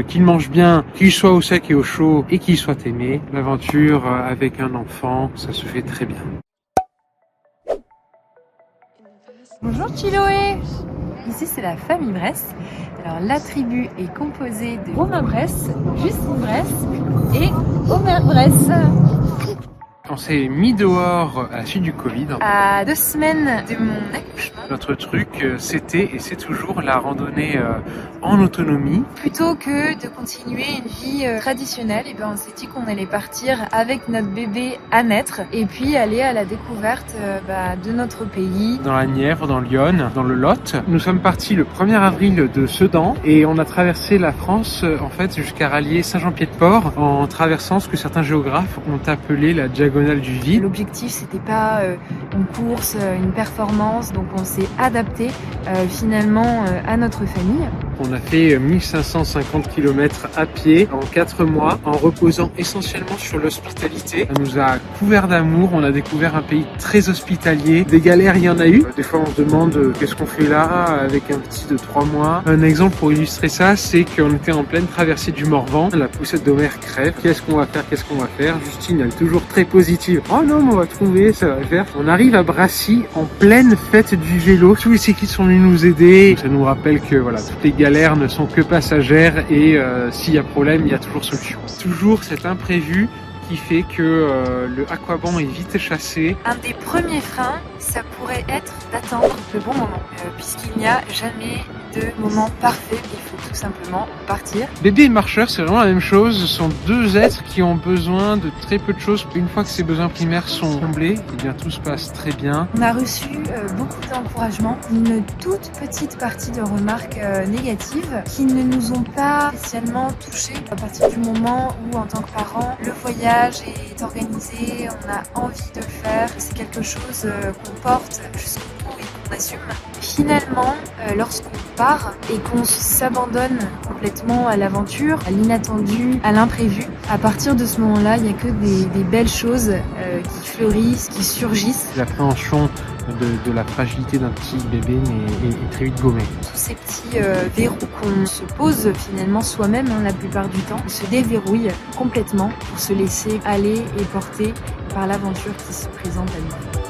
qu'il mange bien, qu'il soit au sec et au chaud et qu'il soit aimé. L'aventure avec un enfant, ça se fait très bien. Bonjour Chiloé. Ici c'est la famille Bress. Alors la tribu est composée de Romain Bress, Justine Bress et Omer Bress. On s'est mis dehors à la suite du Covid. À 2 semaines de mon accouchement. Notre truc, c'était et c'est toujours la randonnée en autonomie. Plutôt que de continuer une vie traditionnelle, et on s'est dit qu'on allait partir avec notre bébé à naître et puis aller à la découverte de notre pays. Dans la Nièvre, dans l'Yonne, dans le Lot. Nous sommes partis le 1er avril de Sedan et on a traversé la France en fait jusqu'à rallier Saint-Jean-Pied-de-Port en traversant ce que certains géographes ont appelé la diagonale du vide. L'objectif c'était pas une course, une performance, donc on s'est adapté finalement à notre famille. On a fait 1550 km à pied en 4 mois en reposant essentiellement sur l'hospitalité. Ça nous a couvert d'amour, on a découvert un pays très hospitalier. Des galères, il y en a eu. Des fois on se demande qu'est-ce qu'on fait là avec un petit de 3 mois. Un exemple pour illustrer ça, c'est qu'on était en pleine traversée du Morvan. La poussette d'Omer crève. Qu'est-ce qu'on va faire? Justine, elle est toujours très positive. Oh non, mais on va trouver, ça va faire. On arrive à Brassy en pleine fête du vélo. Tous les cyclistes sont venus nous aider. Ça nous rappelle que voilà, toutes les galères ne sont que passagères et s'il y a problème, il y a toujours solution. Toujours cet imprévu qui fait que le aquaban est vite chassé. Un des premiers freins, ça pourrait être d'attendre le bon moment, puisqu'il n'y a jamais de moment parfait, il faut tout simplement partir. Bébé et marcheur, c'est vraiment la même chose. Ce sont deux êtres qui ont besoin de très peu de choses. Une fois que ces besoins primaires sont comblés, eh bien tout se passe très bien. On a reçu beaucoup d'encouragements, une toute petite partie de remarques négatives qui ne nous ont pas spécialement touchés. À partir du moment où, en tant que parents, le voyage est organisé, on a envie de le faire, c'est quelque chose qu'on porte jusqu'au bout et qu'on assume. Finalement, lorsqu'on part et qu'on s'abandonne complètement à l'aventure, à l'inattendu, à l'imprévu, à partir de ce moment-là, il n'y a que des belles choses qui fleurissent, qui surgissent. L'appréhension de la fragilité d'un petit bébé est très vite gommée. Tous ces petits verrous qu'on se pose finalement soi-même la plupart du temps, se déverrouillent complètement pour se laisser aller et porter par l'aventure qui se présente à nous.